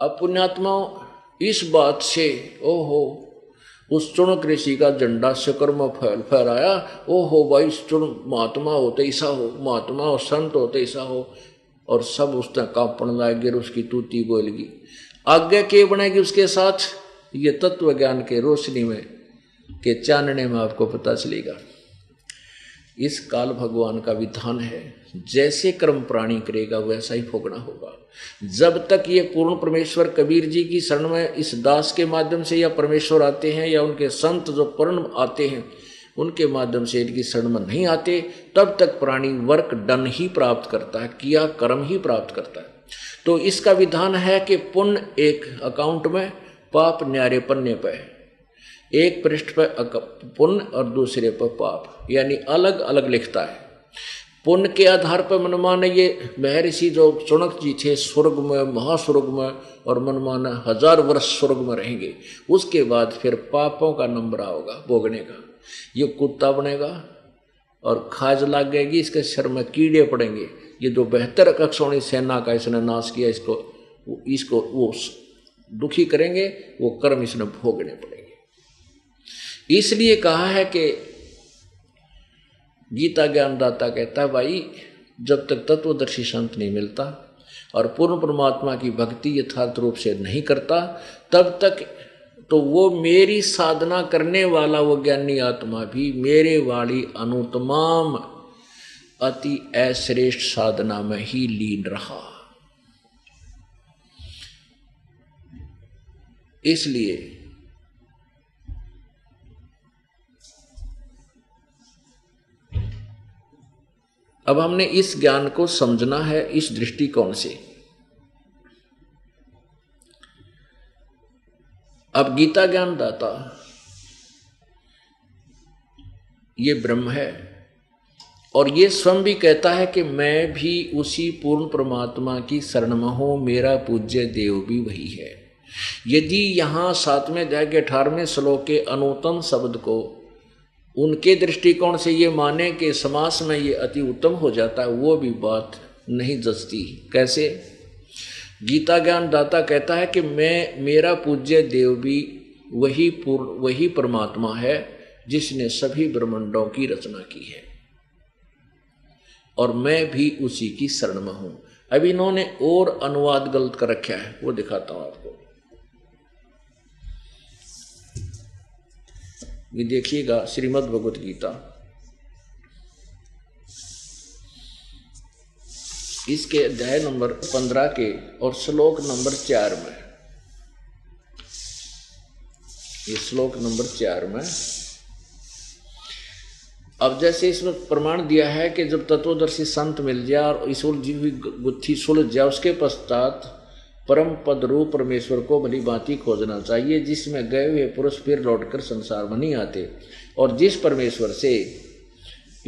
अब पुण्यात्माओं इस बात से ओहो उस चुणक ऋषि का झंडा शकर्म में फहराया। ओहो भाई चुण महात्मा होते ऐसा हो, महात्मा हो संत होते ऐसा हो। और सब उसने कांपन लागे, उसकी तूती बोलगी। आगे के बनेगी उसके साथ, ये तत्व ज्ञान के रोशनी में के चानने में आपको पता चलेगा। इस काल भगवान का विधान है, जैसे कर्म प्राणी करेगा वैसा ही भोगना होगा। जब तक ये पूर्ण परमेश्वर कबीर जी की शरण में इस दास के माध्यम से या परमेश्वर आते हैं या उनके संत जो पूर्ण आते हैं उनके माध्यम से इनकी शरण में नहीं आते, तब तक प्राणी वर्क डन ही प्राप्त करता है, किया कर्म ही प्राप्त करता है। तो इसका विधान है कि पुण्य एक अकाउंट में, पाप न्यारे पन्ने पर, एक पृष्ठ पर पुण्य और दूसरे पर पाप, यानी अलग अलग लिखता है। पुण्य के आधार पर मनमाने ये महर्षि जो चुनक जी थे स्वर्ग में, महास्वर्ग में, और मनमाना 1000 वर्ष स्वर्ग में रहेंगे। उसके बाद फिर पापों का नंबर होगा भोगने का। ये कुत्ता बनेगा और खाज लग जाएगी, इसके सिर में कीड़े पड़ेंगे। ये जो 72 कक्षोणी सेना का इसने नाश किया, इसको वो दुखी करेंगे, वो कर्म इसने भोगने पड़ेंगे। इसलिए कहा है कि गीता ज्ञानदाता कहता है भाई जब तक तत्वदर्शी संत नहीं मिलता और पूर्ण परमात्मा की भक्ति यथार्थ रूप से नहीं करता, तब तक तो वो मेरी साधना करने वाला वो ज्ञानी आत्मा भी मेरे वाली अनुत्तम अति अश्रेष्ठ साधना में ही लीन रहा। इसलिए अब हमने इस ज्ञान को समझना है इस दृष्टिकोण से। अब गीता ज्ञान दाता ये ब्रह्म है और ये स्वयं भी कहता है कि मैं भी उसी पूर्ण परमात्मा की शरण में हूं, मेरा पूज्य देव भी वही है। यदि यहाँ 7वें अध्याय के 18वें श्लोक के अनुत्तम शब्द को उनके दृष्टिकोण से ये माने कि समास में ये अति उत्तम हो जाता है, वो भी बात नहीं जचती। कैसे? गीता ज्ञान दाता कहता है कि मेरा पूज्य देव भी वही परमात्मा है जिसने सभी ब्रह्मांडों की रचना की है और मैं भी उसी की शरण में हूं। अब इन्होंने और अनुवाद गलत कर रखा है, वो दिखाता हूं आपको। ये देखिएगा श्रीमद् भगवत गीता, इसके अध्याय नंबर 15 के और श्लोक नंबर 4 में, ये श्लोक नंबर 4 में अब जैसे इसमें प्रमाण दिया है कि जब तत्वदर्शी संत मिल जाए और इस उलझी हुई गुत्थी सुलझ जाए, उसके पश्चात परम पद रूप परमेश्वर को भली भांति खोजना चाहिए, जिसमें गए हुए पुरुष फिर लौटकर संसार में नहीं आते। और जिस परमेश्वर से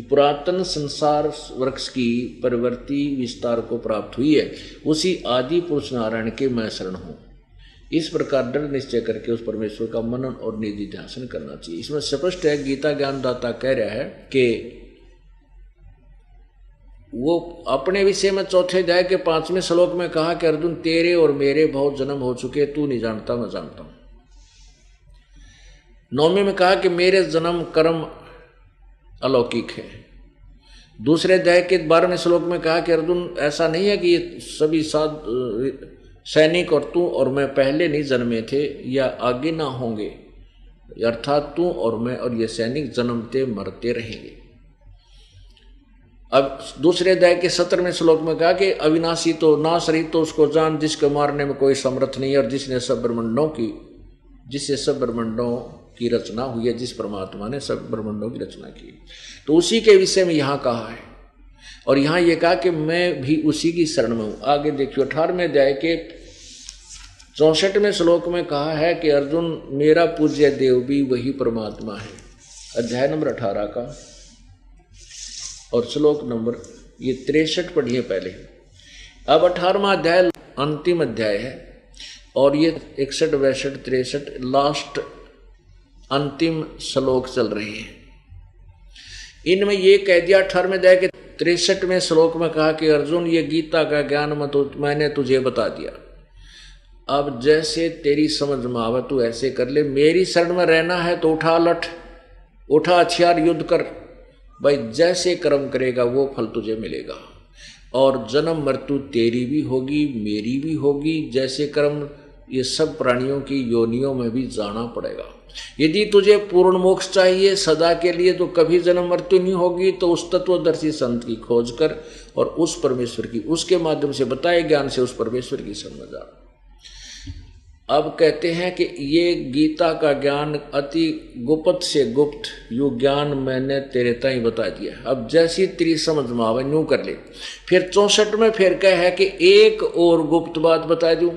पुरातन संसार वृक्ष की परिवर्ती विस्तार को प्राप्त हुई है, उसी आदि पुरुष नारायण के मैं शरण हूँ। इस प्रकार दृढ़ निश्चय करके उस परमेश्वर का मनन और निधि ध्यान करना चाहिए। इसमें स्पष्ट है, गीता ज्ञानदाता कह रहा है कि वो अपने विषय में 4थे अध्याय के 5वें श्लोक में कहा कि अर्जुन तेरे और मेरे बहुत जन्म हो चुके, तू नहीं जानता मैं जानता हूं। 9वें में कहा कि मेरे जन्म कर्म अलौकिक है। दूसरे अध्याय के 12वें श्लोक में कहा कि अर्जुन ऐसा नहीं है कि ये सभी सैनिक और तू और मैं पहले नहीं जन्मे थे या आगे ना होंगे, अर्थात तू और मैं और ये सैनिक जन्मते मरते रहेंगे। अब दूसरे अध्याय के 17वें श्लोक में कहा कि अविनाशी तो नाश रहित तो उसको जान, जिसको मारने में कोई समर्थ नहीं, और जिससे सब ब्रह्मांडों की रचना हुई है, जिस परमात्मा ने सब ब्रह्मांडों की रचना की। तो उसी के विषय में यहाँ कहा है और यहाँ ये कहा कि मैं भी उसी की शरण में हूँ। आगे देखियो 18वें अध्याय के 64वें श्लोक में कहा है कि अर्जुन मेरा पूज्य देव भी वही परमात्मा है। अध्याय नंबर 18 का और श्लोक नंबर ये 63 पढ़िए पहले। अब 18वां अध्याय अंतिम अध्याय है और ये 61, 62, 63 लास्ट अंतिम श्लोक चल रहे हैं। इनमें ये कह दिया 18वें अध्याय के 63वें श्लोक में कहा कि अर्जुन ये गीता का ज्ञान मैंने तुझे बता दिया। अब जैसे तेरी समझ में आवे तू ऐसे कर ले। मेरी शरण में रहना है तो उठा लठ, उठा हथियार, युद्ध कर। भाई जैसे कर्म करेगा वो फल तुझे मिलेगा। और जन्म मृत्यु तेरी भी होगी, मेरी भी होगी। जैसे कर्म, ये सब प्राणियों की योनियों में भी जाना पड़ेगा। यदि तुझे पूर्ण मोक्ष चाहिए सदा के लिए, तो कभी जन्म मृत्यु नहीं होगी, तो उस तत्वदर्शी संत की खोज कर और उस परमेश्वर की, उसके माध्यम से बताए ज्ञान से उस परमेश्वर की शरण में जा। अब कहते हैं कि ये गीता का ज्ञान अति गुप्त से गुप्त यू ज्ञान मैंने तेरे ताई बता दिया। अब जैसी तेरी समझ में आवे यूं कर ले। फिर 64 में फिर कह है कि एक और गुप्त बात बता दूं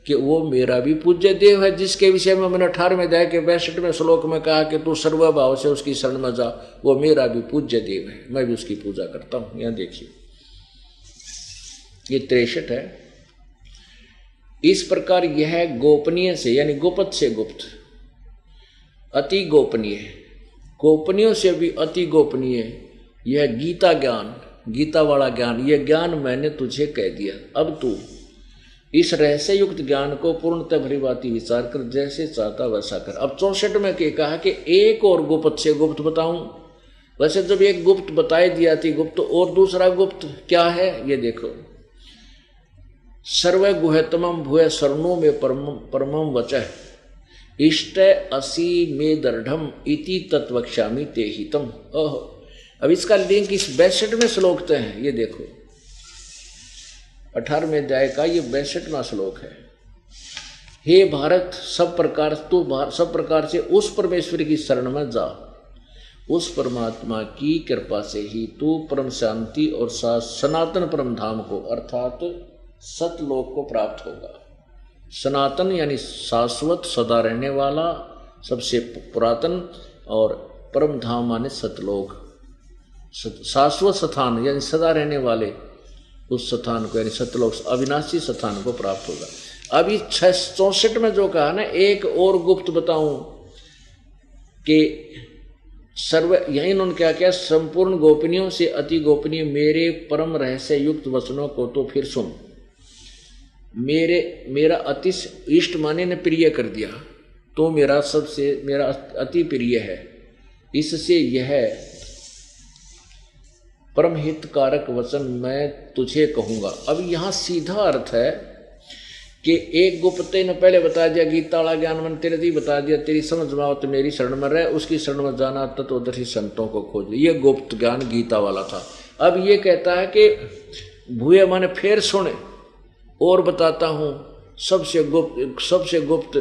कि वो मेरा भी पूज्य देव है, जिसके विषय में मैंने 18वें अध्याय के 62वें श्लोक में कहा कि तू सर्वभाव से उसकी शरण में जा। वो मेरा भी पूज्य देव है, मैं भी उसकी पूजा करता हूं। यहां देखिए ये 63 है। इस प्रकार यह गोपनीय से यानी गुप्त से गुप्त, अति गोपनीय, गोपनीयों से भी अति गोपनीय यह गीता ज्ञान, गीता वाला ज्ञान, यह ज्ञान मैंने तुझे कह दिया। अब तू इस रहस्य युक्त ज्ञान को पूर्णतः भलीभांति विचार कर, जैसे चाहता वैसा कर। अब 64 में कहा कि एक और गुप्त से गुप्त बताऊं। वैसे जब एक गुप्त बताई दिया थी गुप्त, और दूसरा गुप्त क्या है ये देखो। सर्व गुहतमम भूय शरणों में परमम वचः इष्ट असी में दृढ़म इति तत्वक्ष्यामि ते हितम। ओह, अब इसका लिंक इस 62वें श्लोक से है। ये देखो 18वें अध्याय का ये 62वां श्लोक है। हे भारत, सब प्रकार से उस परमेश्वर की शरण में जा। उस परमात्मा की कृपा से ही तू परम शांति और सनातन परम धाम को अर्थात सतलोक को प्राप्त होगा। सनातन यानी शाश्वत, सदा रहने वाला, सबसे पुरातन, और परम धाम माने सतलोक, शाश्वत स्थान यानी सदा रहने वाले उस स्थान को यानी सतलोक, अविनाशी स्थान को प्राप्त होगा। अभी 64 में जो कहा ना, एक और गुप्त बताऊं कि सर्व, यही उन्होंने क्या किया, संपूर्ण गोपनीयों से अति गोपनीय मेरे परम रहस्य युक्त वचनों को तो फिर सुन। मेरा अति इष्ट माने ने प्रिय कर दिया, तो मेरा अति प्रिय है। इससे यह परम हितकारक वचन मैं तुझे कहूंगा। अब यहां सीधा अर्थ है कि एक गुप्त ने पहले बता दिया, गीता वाला ज्ञान मैंने तेरे दी बता दिया, तेरी समझ में आओ तो मेरी शरण में रहे, उसकी शरण में जाना तत्वदर्शी संतों को खोज। ये गुप्त ज्ञान गीता वाला था। अब ये कहता है कि भूये माने फिर सुने और बताता हूं सबसे गुप्त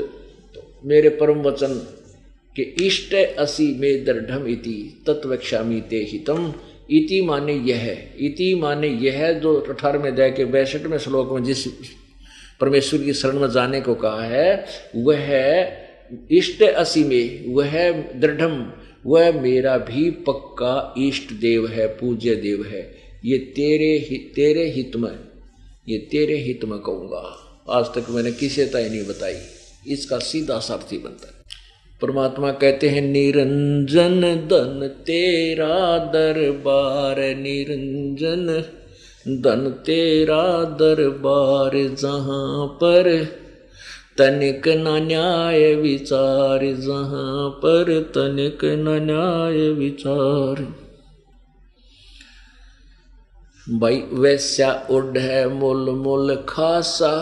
मेरे परम वचन के इष्ट असी में दृढ़म इति तत्वक्ष्यामि ते हितम। इति माने यह, इति माने यह जो 18वें अध्याय के 62वें श्लोक में जिस परमेश्वर की शरण में जाने को कहा है, वह इष्ट असी में, वह दृढ़म, वह मेरा भी पक्का इष्ट देव है, पूज्य देव है। ये तेरे हित में, ये तेरे हित में कहूंगा। आज तक मैंने किसी तय नहीं बताई। इसका सीधा सार्थी बनता है। परमात्मा कहते हैं निरंजन धन तेरा दरबार, निरंजन धन तेरा दरबार, जहां पर तनिक न न्याय विचार, जहां पर तनिक न न्याय विचार। भाई वैस्या उड है मुल मुल खासा,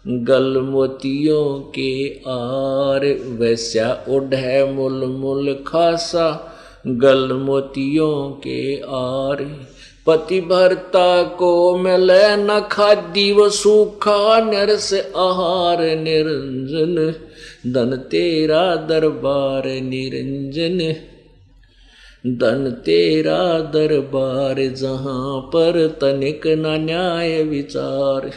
गल मोतियों के आर। वैस्या उड है मुल मुल खासा, गल मोतियों के आर। पति भरता को मिले न खादी व सूखा, नरस आहार निरंजन धन तेरा दरबार, निरंजन धन तेरा दरबार, जहां पर तनिक न न्याय विचार।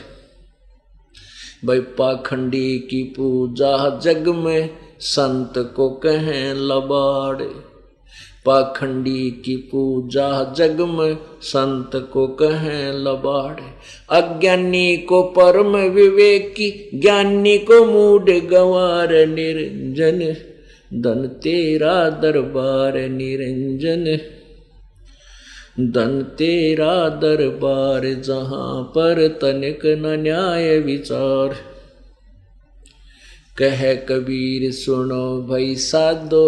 भाई पाखंडी की पूजा जग में संत को कहें लबाड़, पाखंडी की पूजा जग में संत को कहें लबाड़। अज्ञानी को परम विवेकी, ज्ञानी को मूढ़ गंवार, निरंजन धन तेरा दरबार, निरंजन धन तेरा दरबार, जहां पर तनिक न न्याय विचार। कह कबीर सुनो भई साधो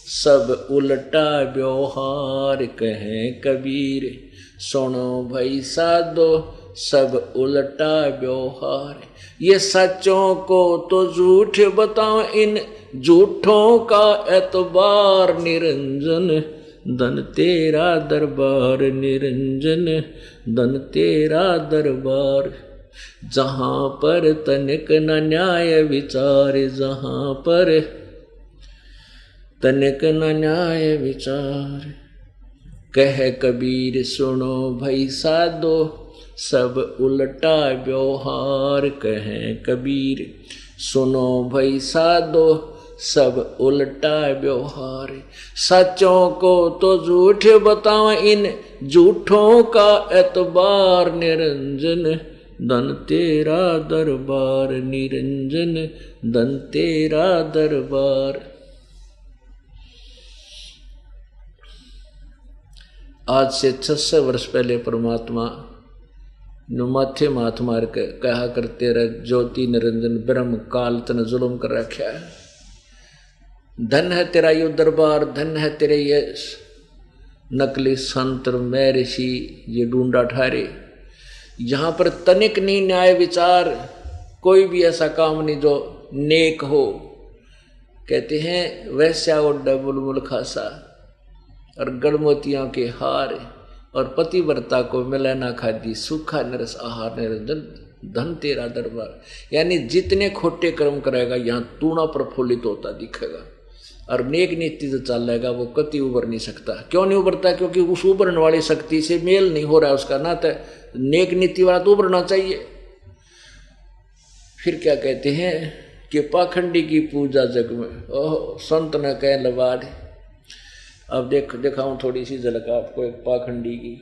सब उल्टा व्यवहार। कहे कबीर सुनो भई साधो सब उल्टा व्यवहार। ये सच्चों को तो झूठ बताओ, इन झूठों का एतबार। निरंजन धन तेरा दरबार, निरंजन धन तेरा दरबार। जहाँ पर तनिक न न्याय विचार, जहाँ पर तनिक न न्याय विचार। कह कबीर सुनो भई साधो सब उल्टा व्यवहार। कहे कबीर सुनो भई साधो सब उल्टा व्यवहार। सच्चों को तो झूठ बताओ, इन झूठों का एतबार। निरंजन धन तेरा दरबार, निरंजन धन तेरा दरबार। आज से 600 वर्ष पहले परमात्मा माथे माथ मार के कहा करते रहे, ज्योति निरंजन ब्रह्म काल तन जुल्म कर रखा है। धन है तेरा यो दरबार, धन है तेरे ये नकली संत मैं ऋषि ये ढूंढा ठारे। यहाँ पर तनिक नहीं न्याय विचार, कोई भी ऐसा काम नहीं जो नेक हो। कहते हैं वैश्या ओड्डा बुलबुल खासा, और गड़मोतियों के हार, और पतिव्रता को मिले ना खादी, सूखा नरस आहार। निरंजन धन तेरा दरबार। यानी जितने खोटे कर्म करेगा यहाँ तूणा प्रफुल्लित होता दिखेगा, और नेक नीति जो चलेगा वो कति उबर नहीं सकता। क्यों नहीं उबरता? क्योंकि उस उबरने वाली शक्ति से मेल नहीं हो रहा है उसका। ना तो नेक नीति वाला तो उबरना चाहिए। फिर क्या कहते हैं कि पाखंडी की पूजा जग में, ओह संत न कह लबाड़। अब दिखाऊं थोड़ी सी झलक आपको एक पाखंडी की।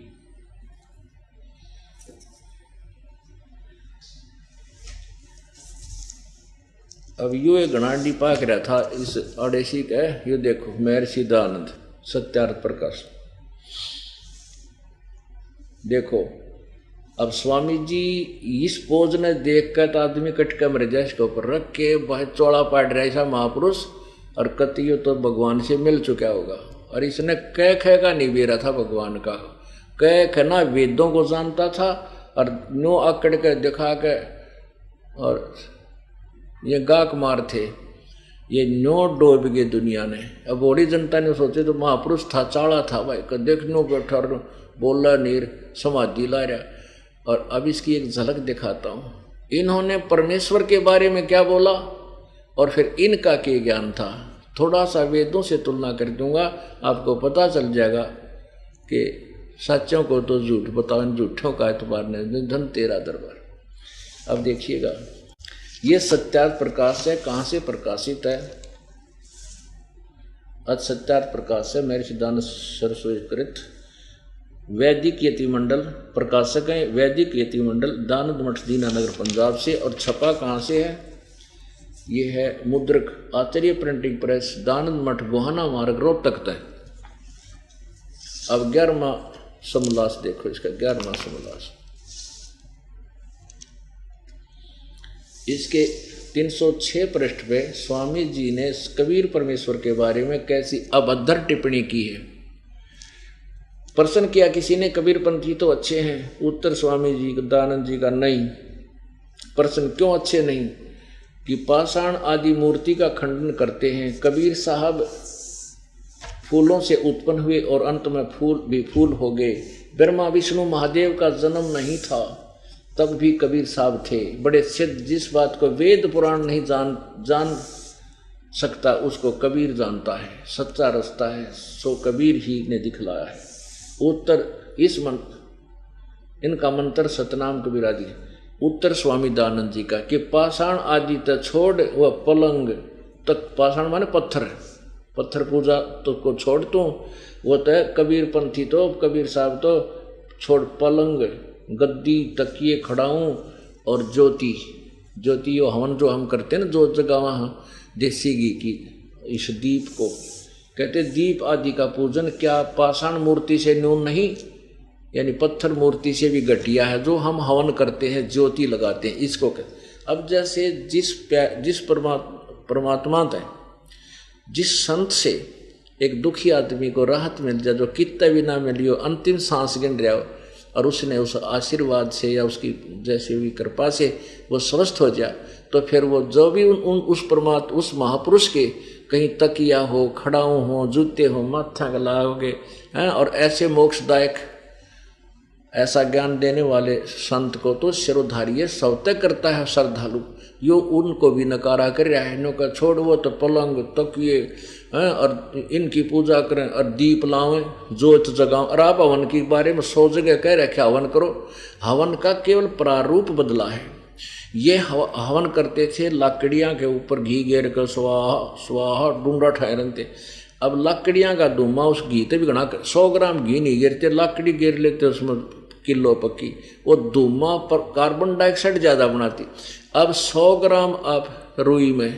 अब यो एक घनाडी पाक रहा था इस अड़ेसी का। यो देखो महर्षि दयानंद सत्यार्थ प्रकाश। देखो अब स्वामी जी इस पोज ने देख कर तो आदमी कटका मर जाए, इसके ऊपर रख के बहुत चौड़ा पाट रहा ऐसा महापुरुष, और कतियो तो भगवान से मिल चुका होगा। और इसने कह खे का नहीं बेरा था भगवान का, कह खना वेदों को जानता था, और नो अकड़ के दिखा के, और ये गाक मार थे, ये नो डोब गए दुनिया ने। अब बड़ी जनता ने सोचे तो महापुरुष था, चाड़ा था भाई, देखनो बैठा बोला नीर समाधि ला रहा। और अब इसकी एक झलक दिखाता हूँ। इन्होंने परमेश्वर के बारे में क्या बोला, और फिर इनका क्या ज्ञान था। थोड़ा सा वेदों से तुलना कर दूंगा, आपको पता चल जाएगा कि सच्चों को तो झूठ बताओ, इन झूठों का एतबार नहीं, धन तेरा दरबार। अब देखिएगा ये सत्यार्थ प्रकाश है, कहाँ से प्रकाशित है? आज सत्यार्थ प्रकाश है महर्षि दयानंद सरस्वती कृत, वैदिक यतिमंडल प्रकाशक है, वैदिक यतिमंडल दयानंद मठ दीनानगर पंजाब से। और छपा कहाँ से है? ये है मुद्रक आचार्य प्रिंटिंग प्रेस, दयानंद मठ गोहाना मार्ग रोहतक है। अब 11वां समोल्लास देखो, इसका 11वां समोल्लास। इसके 306 पृष्ठ पे स्वामी जी ने कबीर परमेश्वर के बारे में कैसी अभद्र टिप्पणी की है। प्रश्न किया किसी ने, कबीर पंथी तो अच्छे हैं। उत्तर स्वामी जी दयानंद जी का नहीं। प्रश्न क्यों अच्छे नहीं? कि पाषाण आदि मूर्ति का खंडन करते हैं। कबीर साहब फूलों से उत्पन्न हुए और अंत में फूल भी फूल हो गए। ब्रह्मा विष्णु महादेव का जन्म नहीं था तब भी कबीर साहब थे बड़े सिद्ध। जिस बात को वेद पुराण नहीं जान सकता उसको कबीर जानता है। सच्चा रास्ता है सो कबीर ही ने दिखलाया है। उत्तर इस इनका मंत्र सतनाम कबीरादि। उत्तर स्वामी दयानंद जी का कि पाषाण आदि तक छोड़ वह पलंग तक, पाषाण माने पत्थर, पत्थर पूजा तो को छोड़ तू, वो तो कबीर पंथी तो कबीर साहब तो छोड़ पलंग गद्दी तकिए खड़ाऊं और ज्योति, ज्योति यो हवन जो हम करते हैं ना जो जगह वहाँ देसी घी की, इस दीप को कहते दीप आदि का पूजन क्या पाषाण मूर्ति से न्यून नहीं, यानी पत्थर मूर्ति से भी घटिया है। जो हम हवन करते हैं ज्योति लगाते हैं इसको अब जैसे जिस परमात्मा तय जिस संत से एक दुखी आदमी को राहत मिल जाए, जो कितना भी ना मिलियो, अंतिम सांस गिन रहा हो, और उसने उस आशीर्वाद से या उसकी जैसे भी कृपा से वो स्वस्थ हो जाए, तो फिर वो जो भी उस महापुरुष के कहीं तकिया हो, खड़ाऊ हो, जूते हो, माथा गलाओगे हैं, और ऐसे मोक्षदायक ऐसा ज्ञान देने वाले संत को तो शिरोधार्य सवते करता है श्रद्धालु। यो उनको भी नकारा कर रहा है, इन्हों का छोड़ वो तो पलंग तकिए हैं, और इनकी पूजा करें और दीप लावें, जोत जगाओ। और आप हवन के बारे में 100 जगह कह रखे हवन करो। हवन का केवल प्रारूप बदला है। ये हवन करते थे लकड़ियाँ के ऊपर घी गिर कर स्वाहा स्वाहा डूंडा ठहरते। अब लकड़ियाँ का धुआं उस घी ते भी घना 100 ग्राम घी नहीं गिरते, लकड़ी गिर लेते उसमें किलो पक्की, वो धुआं पर कार्बन डाइऑक्साइड ज़्यादा बनाती। अब 100 ग्राम आप रुई में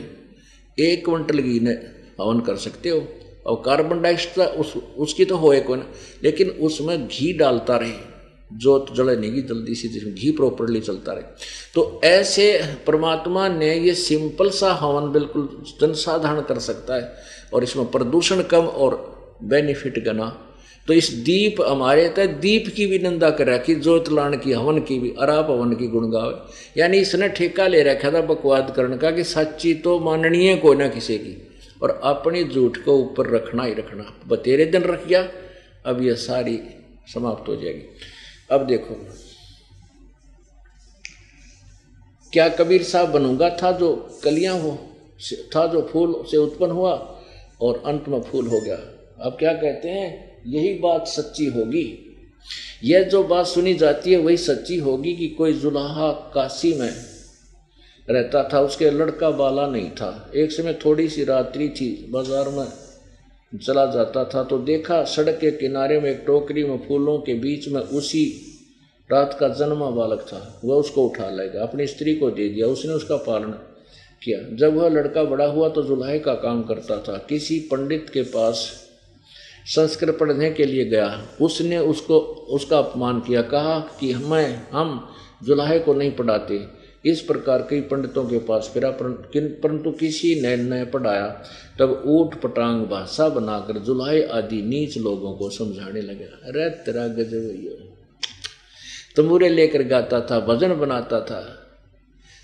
1 क्विंटल घी ने हवन कर सकते हो, और कार्बन डाइऑक्साइड उसकी तो होए कोई ना, लेकिन उसमें घी डालता रहे, जोत जले नहीं जल्दी से, जिसमें घी प्रॉपरली चलता रहे। तो ऐसे परमात्मा ने ये सिंपल सा हवन बिल्कुल जनसाधारण कर सकता है, और इसमें प्रदूषण कम और बेनिफिट गना। तो इस दीप हमारे तय दीप की भी निंदा कर रखी, जोत लान की, हवन की भी, अराप हवन की गुण गावे। यानी इसने ठेका ले रखा था बकवाद करने का कि सच्ची तो माननीय को ना किसी की, और अपनी झूठ को ऊपर रखना ही रखना। बतेरे दिन रख गया, अब यह सारी समाप्त हो जाएगी। अब देखो, क्या कबीर साहब बनूंगा था जो कलियां हो, था जो फूल से उत्पन्न हुआ और अंत में फूल हो गया। अब क्या कहते हैं, यही बात सच्ची होगी। यह जो बात सुनी जाती है वही सच्ची होगी कि कोई जुलाहा काशी में रहता था, उसके लड़का बाला नहीं था। एक समय थोड़ी सी रात्रि थी, बाजार में चला जाता था तो देखा सड़क के किनारे में एक टोकरी में फूलों के बीच में उसी रात का जन्मा बालक था। वह उसको उठा लेगा, अपनी स्त्री को दे दिया, उसने उसका पालन किया। जब वह लड़का बड़ा हुआ तो जुलाहे का काम करता था। किसी पंडित के पास संस्कृत पढ़ने के लिए गया, उसने उसका अपमान किया, कहा कि हम जुलाहे को नहीं पढ़ाते। इस प्रकार कई पंडितों के पास फिरा, परंतु किसी ने न पढ़ाया। तब ऊट पटांग भाषा बनाकर जुलाहे आदि नीच लोगों को समझाने लगा। अरे तेरा गजब, तंबूरे लेकर गाता था, भजन बनाता था।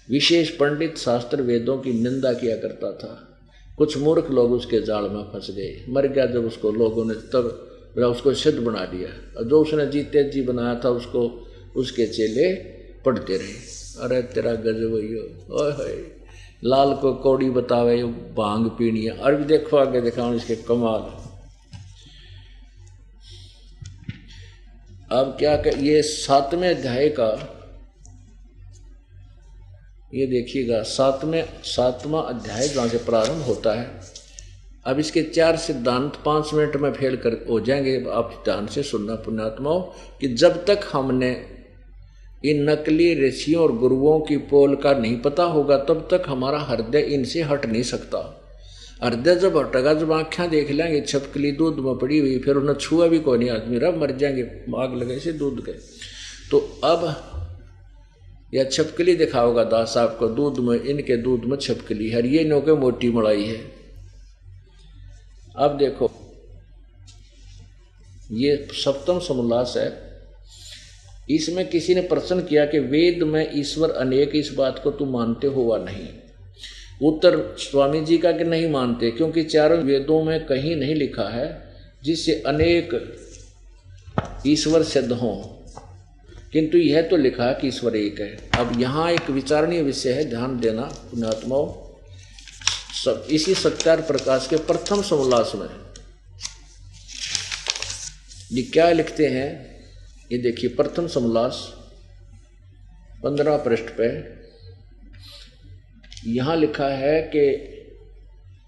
विशेष पंडित शास्त्र वेदों की निंदा किया करता था। कुछ मूर्ख लोग उसके जाल में फंस गए। मर गया जब उसको लोगों ने, तब उसको सिद्ध बना दिया, और जो उसने जीते जी बनाया था उसको उसके चेले पढ़ते रहे। अरे तेरा गजब ओए होए, लाल को कौड़ी बतावे भांग पीनी है। और भी देखो आगे दिखाओ इसके कमाल। अब क्या ये 7वें अध्याय का, ये देखिएगा 7वां अध्याय जहाँ से प्रारंभ होता है। अब इसके 4 सिद्धांत 5 मिनट में फेल कर हो जाएंगे। आप ध्यान से सुनना पुण्यात्माओं, कि जब तक हमने इन नकली ऋषियों और गुरुओं की पोल का नहीं पता होगा तब तक हमारा हृदय इनसे हट नहीं सकता। हृदय जब हटेगा, जब आँखें देख लेंगे छिपकली दूध में पड़ी हुई, फिर उन्हें छुआ भी कोई नहीं आदमी, रब मर जाएंगे आग लगे से दूध के। तो अब यह छिपकली दिखाओगा दास साहब को, दूध में, इनके दूध में छिपकली है, ये इनों के मोटी मलाई है। अब देखो, ये 7वां समोल्लास है। इसमें किसी ने प्रश्न किया कि वेद में ईश्वर अनेक, इस बात को तुम मानते हो वा नहीं? उत्तर स्वामी जी का कि नहीं मानते, क्योंकि चारों वेदों में कहीं नहीं लिखा है जिससे अनेक ईश्वर सिद्ध हों, किंतु यह तो लिखा है कि ईश्वर एक है। अब यहाँ एक विचारणीय विषय है, ध्यान देना पुण्यात्माओं। इसी सत्यार प्रकाश के प्रथम समोल्लास में ये क्या लिखते हैं, ये देखिए प्रथम समोल्लास 15 पृष्ठ पे यहाँ लिखा है कि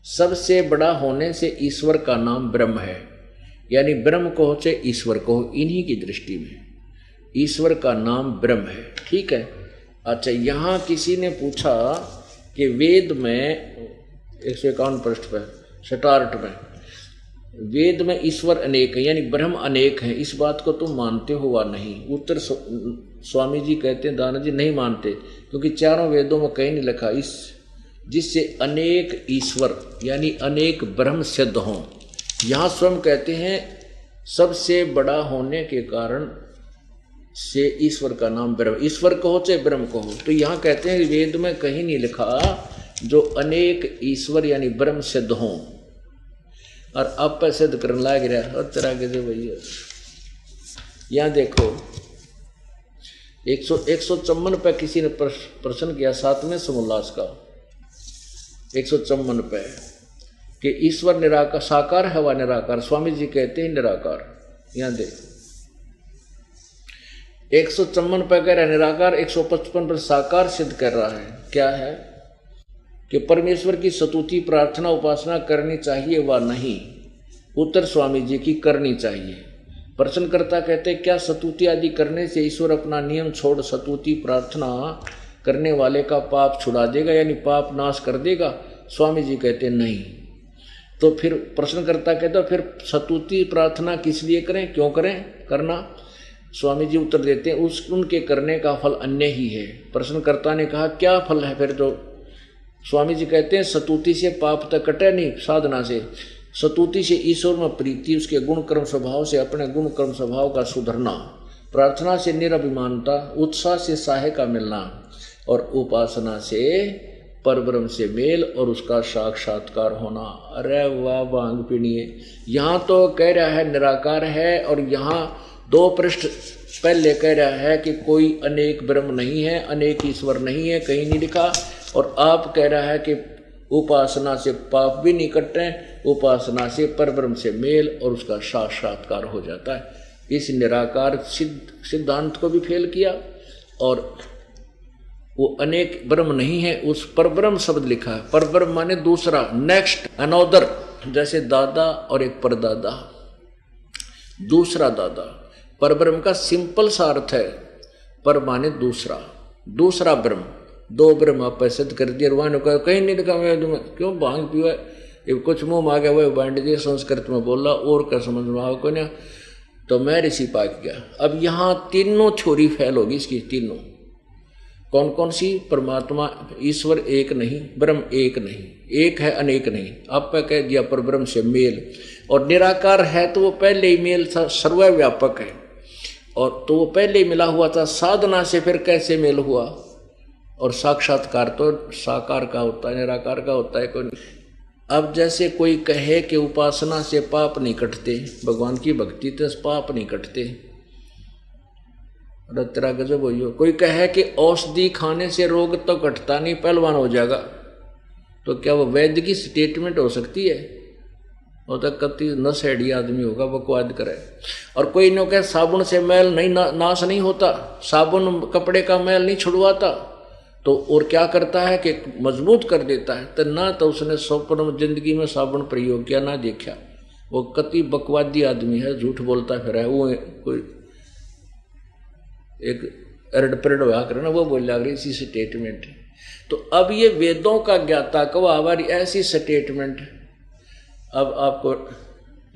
सबसे बड़ा होने से ईश्वर का नाम ब्रह्म है, यानी ब्रह्म को हो चाहे ईश्वर को हो, इन्हीं की दृष्टि में ईश्वर का नाम ब्रह्म है। ठीक है। अच्छा, यहाँ किसी ने पूछा कि वेद में 151 पृष्ठ पर शटार्ट में, वेद में ईश्वर अनेक है, यानी ब्रह्म अनेक है, इस बात को तुम मानते हो वा नहीं? उत्तर स्वामी जी कहते हैं दानव जी नहीं मानते, क्योंकि चारों वेदों में कहीं नहीं लिखा इस जिससे अनेक ईश्वर यानी अनेक ब्रह्म सिद्ध हों। यहाँ स्वयं कहते हैं सबसे बड़ा होने के कारण से ईश्वर का नाम ब्रह्म, ईश्वर कहो चाहे ब्रह्म कहो। तो यहाँ कहते हैं वेद में कहीं नहीं लिखा जो अनेक ईश्वर यानी ब्रह्म सिद्ध हों, और अब पे सिद्ध करने लाग रहा और तरह के जो भैया। यहाँ देखो 154 पे किसी ने प्रश्न किया 7वें समोल्लास का 154 पे कि ईश्वर निराकार साकार है व निराकार। स्वामी जी कहते हैं निराकार। यहाँ देख 154 पे कह रहा है निराकार, 155 पर साकार सिद्ध कर रहा है। क्या है कि परमेश्वर की स्तुति प्रार्थना उपासना करनी चाहिए व नहीं। उत्तर स्वामी जी की करनी चाहिए। प्रश्नकर्ता कहते क्या स्तुति आदि करने से ईश्वर अपना नियम छोड़ स्तुति प्रार्थना करने वाले का पाप छुड़ा देगा यानी पाप नाश कर देगा? स्वामी जी कहते नहीं। तो फिर प्रश्नकर्ता कहते फिर स्तुति प्रार्थना किस लिए करें, क्यों करें करना? स्वामी जी उत्तर देते हैं उनके करने का फल अन्य ही है। प्रश्नकर्ता ने कहा क्या फल है फिर? तो स्वामी जी कहते हैं स्तुति से पाप तक कटे नहीं, साधना से। स्तुति से ईश्वर में प्रीति, उसके गुण कर्म स्वभाव से अपने गुण कर्म स्वभाव का सुधरना, प्रार्थना से निरभिमानता, उत्साह से सहाय का मिलना, और उपासना से परब्रह्म से मेल और उसका साक्षात्कार होना। अरे वाह भांग पीनिए। यहाँ तो कह रहा है निराकार है, और यहाँ 2 पृष्ठ पहले कह रहा है कि कोई अनेक ब्रह्म नहीं है, अनेक ईश्वर नहीं है, कहीं नहीं लिखा। और आप कह रहा है कि उपासना से पाप भी नहीं कटते, उपासना से परब्रह्म से मेल और उसका साक्षात्कार हो जाता है। इस निराकार सिद्धांत को भी फेल किया, और वो अनेक ब्रह्म नहीं है, उस परब्रह्म शब्द लिखा है। परब्रह्म माने दूसरा, नेक्स्ट, अनोदर, जैसे दादा और एक परदादा, दूसरा दादा। परब्रह्म का सिंपल सा अर्थ है पर माने दूसरा, दूसरा ब्रह्म। 2 ब्रह्म आप सिद्ध कर दिया। रुआन कहीं नहीं लिखा मैं क्यों भांग पियो है, कुछ मुंह मांगे वह बांट दिए, संस्कृत में बोला और क्या समझ में आओ को ना। तो मैं ऋषि पाक गया। अब यहाँ तीनों छोरी फैल होगी इसकी, तीनों कौन कौन सी? परमात्मा ईश्वर एक नहीं, ब्रह्म एक नहीं, एक है अनेक नहीं। आप पे कह दिया पर ब्रह्म से मेल, और निराकार है तो वो पहले ही मेल था, सर्वव्यापक है, और तो वो पहले ही मिला हुआ था। साधना से फिर कैसे मेल हुआ? और साक्षात्कार तो साकार का होता है, निराकार का होता है कोई। अब जैसे कोई कहे कि उपासना से पाप नहीं कटते, भगवान की भक्ति से पाप नहीं कटते, तेरा गजब हो। कोई कहे कि औषधि खाने से रोग तो कटता नहीं, पहलवान हो जाएगा, तो क्या वो वैद्य की स्टेटमेंट हो सकती है? वो तो कति नशेड़ी आदमी होगा, बकवाद करे। और कोई न कहे साबुन से मैल नहीं नाश नहीं होता, साबुन कपड़े का मैल नहीं छुड़वाता, तो और क्या करता है कि मजबूत कर देता है। तो ना तो उसने स्वप्न जिंदगी में साबुन प्रयोग किया, ना देखा। वो कति बकवादी आदमी है, झूठ बोलता फिर है। वो कोई एक एरड पेरड हुआ करे ना, वो बोल लग रही इसी स्टेटमेंट। तो अब ये वेदों का ज्ञाता कब हमारी ऐसी स्टेटमेंट। अब आपको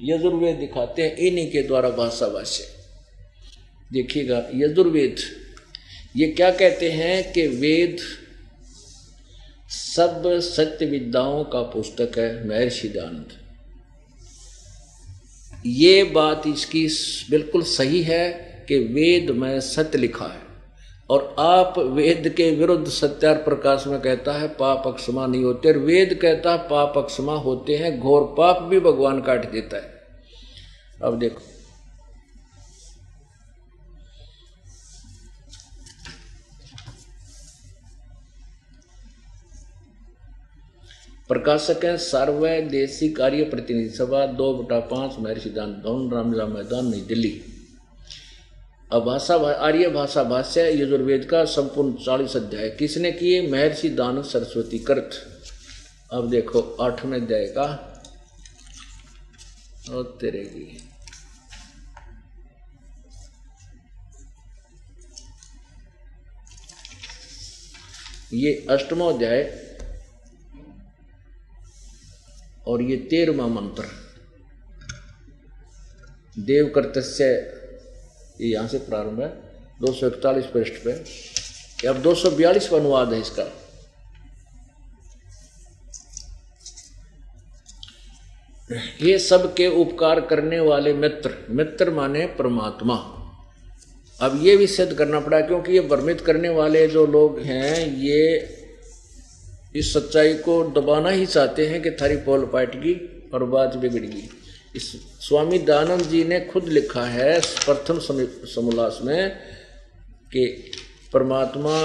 यजुर्वेद दिखाते हैं, इन्हीं के द्वारा भाषा भाष्य देखिएगा। यजुर्वेद ये क्या कहते हैं कि वेद सब सत्य विद्याओं का पुस्तक है। महर्षि दयानंद, ये बात इसकी बिल्कुल सही है कि वेद में सत्य लिखा है, और आप वेद के विरुद्ध सत्यार प्रकाश में कहता है पाप अक्षमा नहीं होते, और वेद कहता है पाप अक्षमा होते हैं, घोर पाप भी भगवान काट देता है। अब देखो प्रकाशक है सर्वदेशी कार्य प्रतिनिधि सभा 2/5 महर्षि दयानंद, रामलीला मैदान, नई दिल्ली। अब आर्य भाषा भाष्य यजुर्वेद का संपूर्ण 40 अध्याय किसने किए? महर्षि दयानंद सरस्वती कृत। अब देखो 8वें अध्याय का और तेरे की ये 8वां अध्याय और ये 13वां मंत्र। देव कर्तस्य, ये यहाँ से प्रारंभ है। 241 पृष्ठ पे। अब 242 का अनुवाद है इसका। ये सबके उपकार करने वाले मित्र, मित्र माने परमात्मा। अब ये भी सिद्ध करना पड़ा, क्योंकि ये भ्रमित करने वाले जो लोग हैं ये इस सच्चाई को दबाना ही चाहते हैं कि थारी पोल पाटेगी और बात बिगड़ेगी। इस स्वामी दयानंद जी ने खुद लिखा है प्रथम समोल्लास में कि परमात्मा,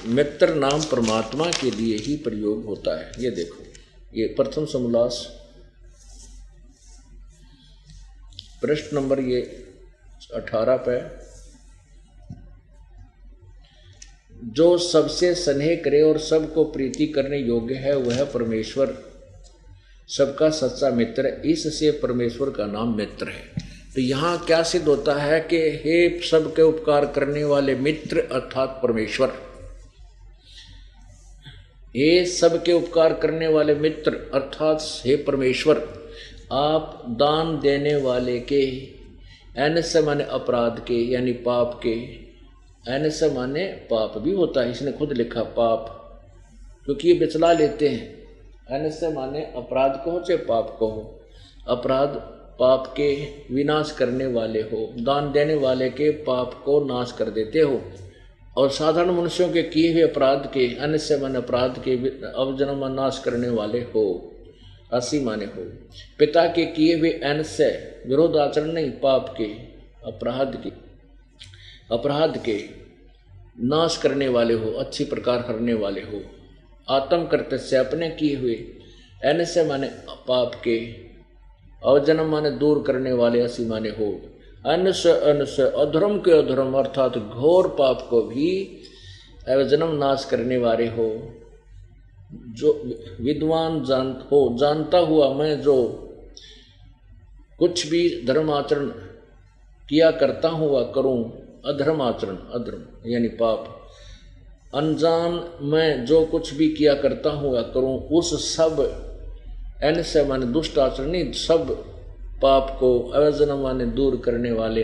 मित्र नाम परमात्मा के लिए ही प्रयोग होता है। ये देखो, ये प्रथम समोल्लास पृष्ठ नंबर ये 18 पे, जो सबसे स्नेह करे और सबको प्रीति करने योग्य है वह परमेश्वर सबका सच्चा मित्र है। इससे परमेश्वर का नाम मित्र है। तो यहाँ क्या सिद्ध होता है कि हे सबके उपकार करने वाले मित्र अर्थात परमेश्वर, हे सबके उपकार करने वाले मित्र अर्थात हे परमेश्वर, आप दान देने वाले के, एन से माने अपराध के यानी पाप के, एन से माने पाप भी होता है, इसने खुद लिखा पाप, क्योंकि ये बिचला लेते हैं। एन से माने अपराध को चाहे पाप को हो, अपराध पाप के विनाश करने वाले हो, दान देने वाले के पाप को नाश कर देते हो, और साधारण मनुष्यों के किए हुए अपराध के, एन से माने अपराध के अवजन्म नाश करने वाले हो, असी माने हो। पिता के किए हुए एन से विरोध आचरण नहीं, पाप के, अपराध के नाश करने वाले हो, अच्छी प्रकार हरने वाले हो। आत्म करते से अपने किए हुए, एन से माने पाप के, अवजन्म माने दूर करने वाले, असी माने हो। अन से अधर्म के अधर्म अर्थात घोर पाप को भी अवजन्म नाश करने वाले हो। जो विद्वान जानता हुआ मैं जो कुछ भी धर्म आचरण किया करता हुआ करूं, अधर्म आचरण, अधर्म यानी पाप, अनजान मैं जो कुछ भी किया करता हुआ करूं, उस सब, एन से माने दुष्ट आचरण नहीं, सब पाप को अवजन्म माने दूर करने वाले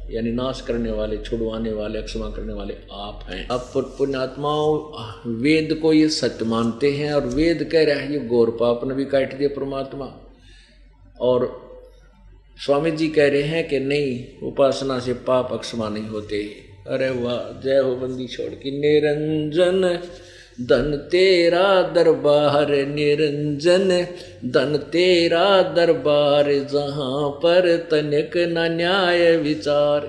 यानी नाश करने वाले, छुड़वाने वाले, क्षमा करने वाले आप हैं। अब पुण्यात्माओं वेद को ये सत्य मानते हैं और वेद कह रहा है ये घोर पाप ने भी काट दिया परमात्मा, और स्वामी जी कह रहे हैं कि नहीं, उपासना से पाप अक्षमा नहीं होते। अरे वाह, जय हो बंदी छोड़ की। निरंजन धन तेरा दरबार, निरंजन धन तेरा दरबार, जहां पर तनिक न न्याय विचार।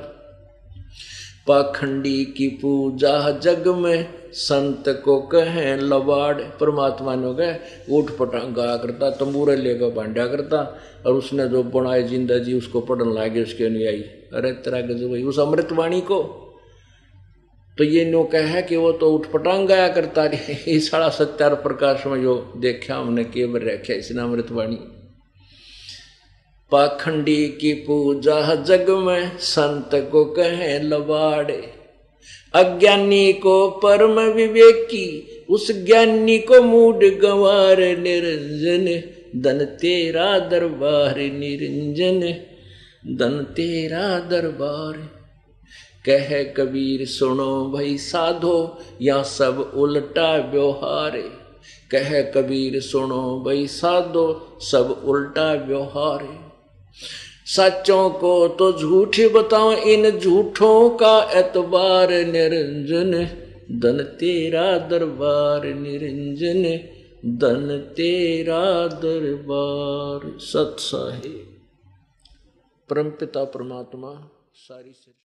पाखंडी की पूजा जग में संत को कहें लबाड़। परमात्मा ने गए उठ पटांग गाया करता, तंबूरे लेकर बांधा करता, और उसने जो बनाए जिंदा जी उसको पढ़ने लागे उसके अनुयायी। अरे तेरा गजब भाई, उस अमृतवाणी को तो ये नो कहे कि वो तो उठपटांग गाया करता रही। सारा सत्यार प्रकाश में जो देखा हमने केवल रखा इसने अमृतवाणी। पाखंडी की पूजा जग में संत को कहें लबाड़े, अज्ञानी को परम विवेकी, उस ज्ञानी को मूड गंवार। निरंजन धन तेरा दरबार, निरंजन धन तेरा दरबार। कह कबीर सुनो भाई साधो, या सब उल्टा व्यवहार। कह कबीर सुनो भाई साधो, सब उल्टा व्यवहार। सच्चों को तो झूठ बताओ, इन झूठों का एतबार। निरंजन धन तेरा दरबार, निरंजन धन तेरा दरबार। सत साहिब परमपिता परमात्मा सारी